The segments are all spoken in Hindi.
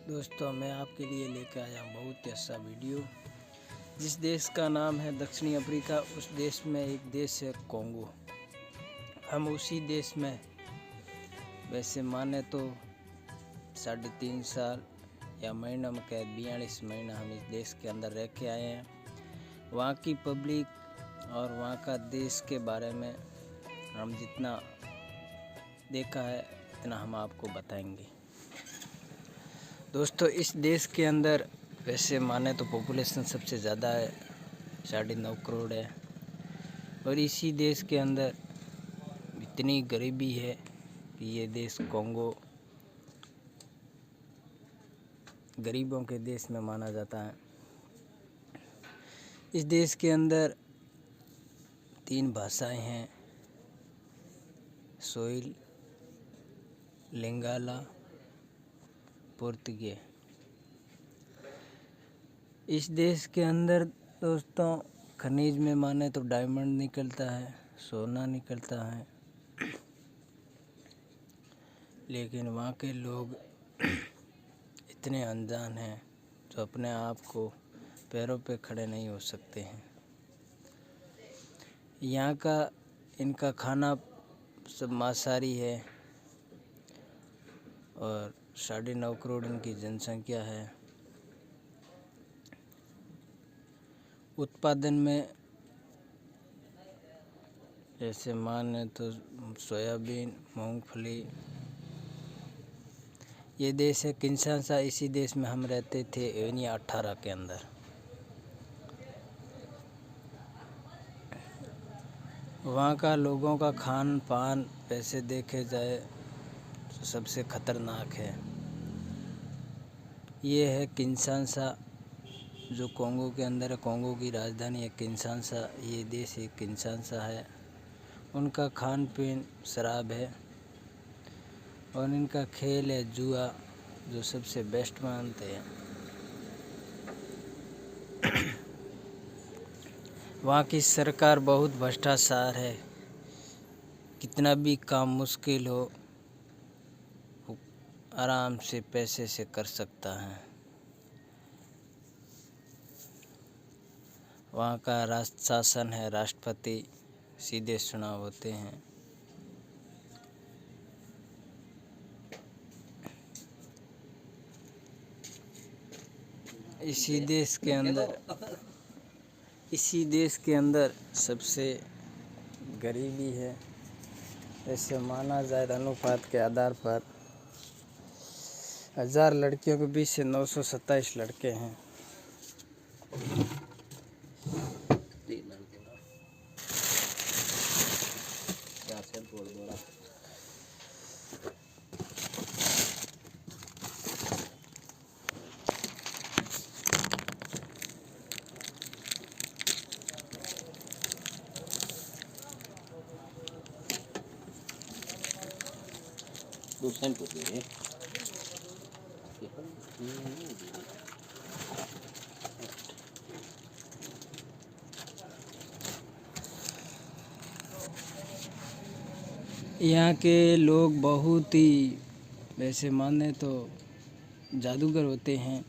दोस्तों, मैं आपके लिए लेकर आया हूँ बहुत ही अच्छा वीडियो। जिस देश का नाम है दक्षिणी अफ्रीका, उस देश में एक देश है कॉन्गो। हम उसी देश में वैसे माने तो 3.5 साल या महीना में कैद 42 महीना हम इस देश के अंदर रह के आए हैं। वहाँ की पब्लिक और वहाँ का देश के बारे में हम जितना देखा है इतना हम आपको बताएंगे। दोस्तों, इस देश के अंदर वैसे माने तो पॉपुलेशन सबसे ज़्यादा है, 9.5 करोड़ है। और इसी देश के अंदर इतनी गरीबी है कि ये देश कॉन्गो गरीबों के देश में माना जाता है। इस देश के अंदर 3 भाषाएं हैं, सोइल, लिंगाला, पुर्तगाली। इस देश के अंदर दोस्तों खनिज में माने तो डायमंड निकलता है, सोना निकलता है, लेकिन वहाँ के लोग इतने अनजान हैं जो अपने आप को पैरों पे खड़े नहीं हो सकते हैं। यहाँ का इनका खाना सब मांसाहारी है और 9.5 करोड़ इनकी जनसंख्या है। उत्पादन में जैसे माने तो सोयाबीन, मूंगफली। ये देश है किंशासा। इसी देश में हम रहते थे एवनिया 18 के अंदर। वहाँ का लोगों का खान पान वैसे देखे जाए तो सबसे खतरनाक है। ये है किंशासा जो कॉन्गो के अंदर है। कॉन्गो की राजधानी है किंशासा। ये देश एक किंशासा है। उनका खान पीन शराब है और इनका खेल है जुआ, जो सबसे बेस्ट मानते हैं। वहाँ की सरकार बहुत भ्रष्टाचार है। कितना भी काम मुश्किल हो वो आराम से पैसे से कर सकता है। वहाँ का राष्ट्र शासन है, राष्ट्रपति सीधे चुनाव होते हैं। इसी देश के अंदर सबसे गरीबी है। ऐसे माना जाए अनुपात के आधार पर 1000 लड़कियों के बीच से 927 लड़के हैं। यहाँ के लोग बहुत ही वैसे माने तो जादूगर होते हैं।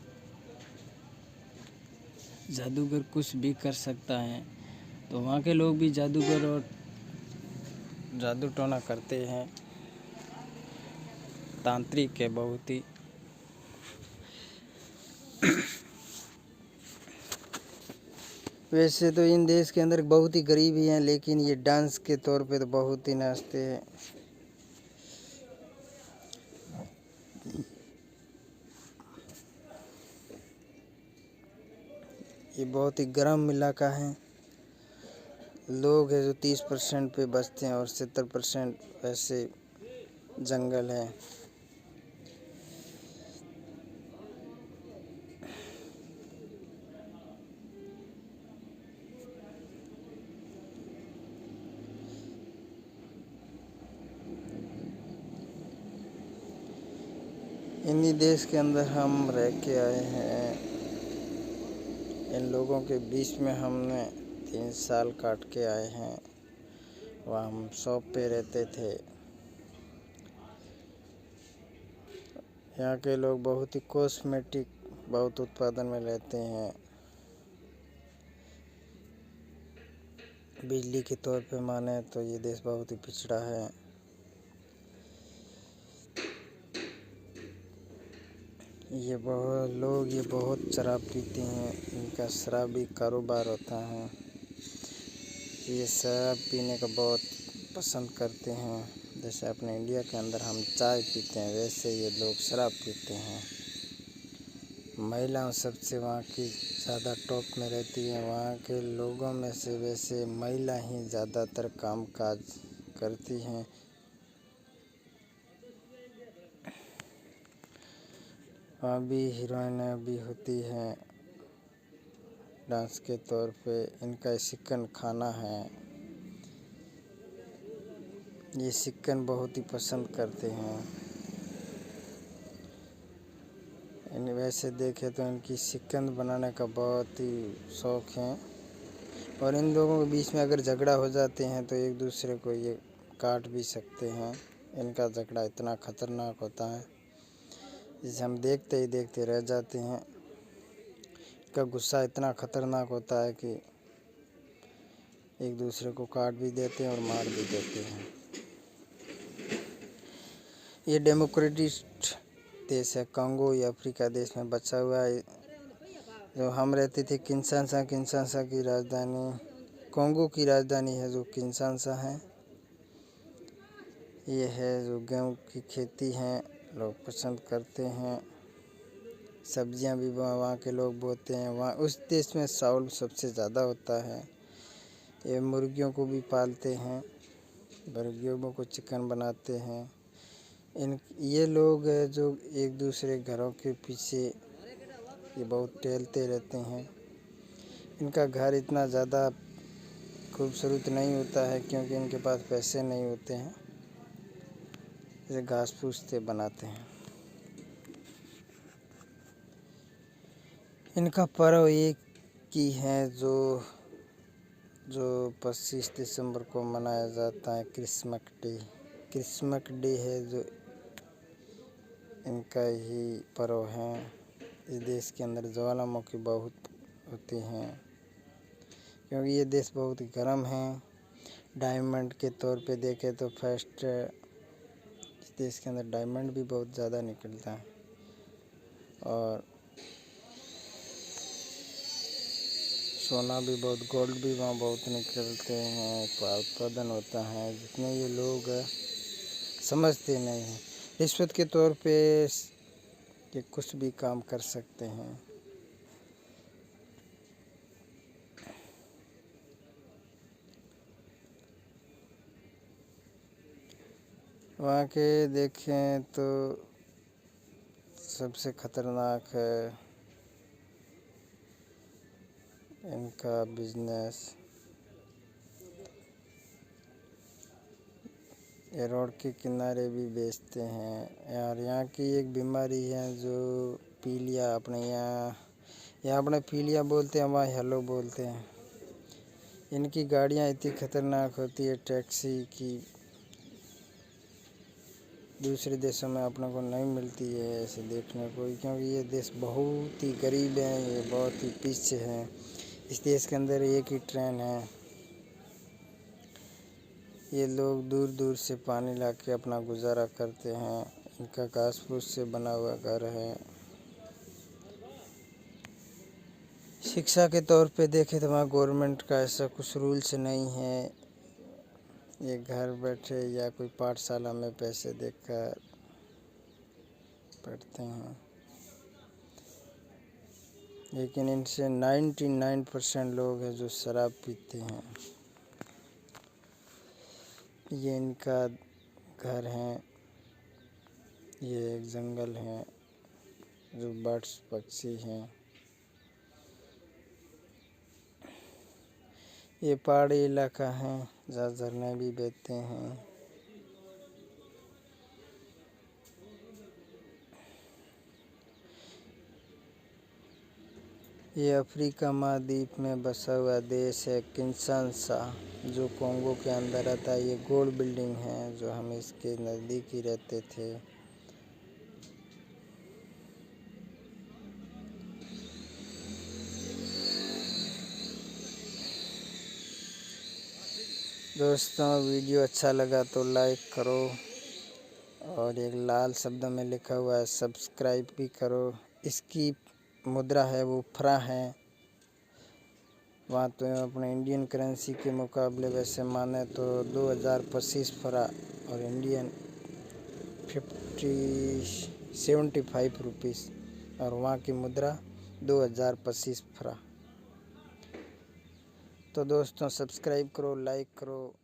जादूगर कुछ भी कर सकता है, तो वहाँ के लोग भी जादूगर और जादू टोना करते हैं। तांत्रिक है बहुत ही। वैसे तो इन देश के अंदर बहुत ही गरीबी हैं, लेकिन ये डांस के तौर पे तो बहुत ही नाचते हैं। ये बहुत ही गर्म इलाका है। लोग है जो 30% पे बसते हैं और 70% वैसे जंगल है। इन्हीं देश के अंदर हम रह के आए हैं। इन लोगों के बीच में हमने 3 साल काट के आए हैं। वहाँ हम शॉप पे रहते थे। यहाँ के लोग बहुत ही कॉस्मेटिक बहुत उत्पादन में लेते हैं। बिजली के तौर पे माने तो ये देश बहुत ही पिछड़ा है। ये बहुत शराब पीते हैं। इनका शराबी कारोबार होता है। ये शराब पीने का बहुत पसंद करते हैं। जैसे अपने इंडिया के अंदर हम चाय पीते हैं, वैसे ये लोग शराब पीते हैं। महिलाओं सबसे वहाँ की ज़्यादा टॉप में रहती है। वहाँ के लोगों में से वैसे महिला ही ज़्यादातर कामकाज करती हैं। वहाँ भी हीरोइनें भी होती हैं डांस के तौर पे। इनका चिकन खाना है। ये चिकन बहुत ही पसंद करते हैं। इन वैसे देखे तो इनकी चिकन बनाने का बहुत ही शौक़ है। और इन लोगों के बीच में अगर झगड़ा हो जाते हैं तो एक दूसरे को ये काट भी सकते हैं। इनका झगड़ा इतना ख़तरनाक होता है जिसे हम देखते ही देखते रह जाते हैं। इनका गुस्सा इतना ख़तरनाक होता है कि एक दूसरे को काट भी देते हैं और मार भी देते हैं। ये डेमोक्रेटिक देश है। कांगो ये अफ्रीका देश में बचा हुआ है। जो हम रहते थे किंशासा की राजधानी, कांगो की राजधानी है जो किंशासा है। ये है जो गेहूँ की खेती है, लोग पसंद करते हैं। सब्जियां भी वहाँ के लोग बोते हैं। वहाँ उस देश में चावल सबसे ज़्यादा होता है। ये मुर्गियों को भी पालते हैं, मुर्गियों को चिकन बनाते हैं। ये लोग जो एक दूसरे घरों के पीछे ये बहुत टहलते रहते हैं। इनका घर इतना ज़्यादा खूबसूरत नहीं होता है क्योंकि इनके पास पैसे नहीं होते हैं। इसे घास फूस से बनाते हैं। इनका पर्व एक ही है जो 25 दिसंबर को मनाया जाता है, क्रिसमस डे है जो इनका ही पर्व है। इस देश के अंदर ज्वालामुखी बहुत होती हैं क्योंकि ये देश बहुत गर्म है। डायमंड के तौर पे देखें तो फर्स्ट इस देश के अंदर डायमंड भी बहुत ज़्यादा निकलता है और सोना भी बहुत, गोल्ड भी वहाँ बहुत निकलते हैं, उत्पादन होता है। जितने ये लोग समझते नहीं हैं। रिश्वत के तौर पे ये कुछ भी काम कर सकते हैं। वहाँ के देखें तो सबसे ख़तरनाक है इनका बिजनेस। ये रोड के किनारे भी बेचते हैं। और यहाँ की एक बीमारी है जो पीलिया, अपने यहाँ अपने पीलिया बोलते हैं, वहाँ हेलो बोलते हैं। इनकी गाड़ियाँ इतनी ख़तरनाक होती है टैक्सी की, दूसरे देशों में अपने को नहीं मिलती है ऐसे देखने को, क्योंकि ये देश बहुत ही गरीब है, ये बहुत ही पीछे है। इस देश के अंदर एक ही ट्रेन है। ये लोग दूर दूर से पानी ला के अपना गुजारा करते हैं। इनका घास फूस से बना हुआ घर है। शिक्षा के तौर पे देखें तो वहाँ गवर्नमेंट का ऐसा कुछ रूल्स नहीं है। ये घर बैठे या कोई पाठशाला में पैसे देकर पढ़ते हैं। लेकिन इनसे 99% लोग हैं जो शराब पीते हैं। ये इनका घर है। ये एक जंगल है जो बर्ड्स पक्षी हैं। ये पहाड़ी इलाका है जहाँ झरने भी बहते हैं। ये अफ्रीका महाद्वीप में बसा हुआ देश है किंशासा, जो कॉन्गो के अंदर आता है। ये गोल बिल्डिंग है जो हम इसके नज़दीक ही रहते थे। दोस्तों वीडियो अच्छा लगा तो लाइक करो और एक लाल शब्दों में लिखा हुआ है सब्सक्राइब भी करो। इसकी मुद्रा है वो फ्रा है। वहाँ तो अपने इंडियन करेंसी के मुकाबले वैसे माने तो 2025 फ्रा और इंडियन 75 रुपीस और वहाँ की मुद्रा 2025 फ्रा। तो दोस्तों सब्सक्राइब करो, लाइक करो।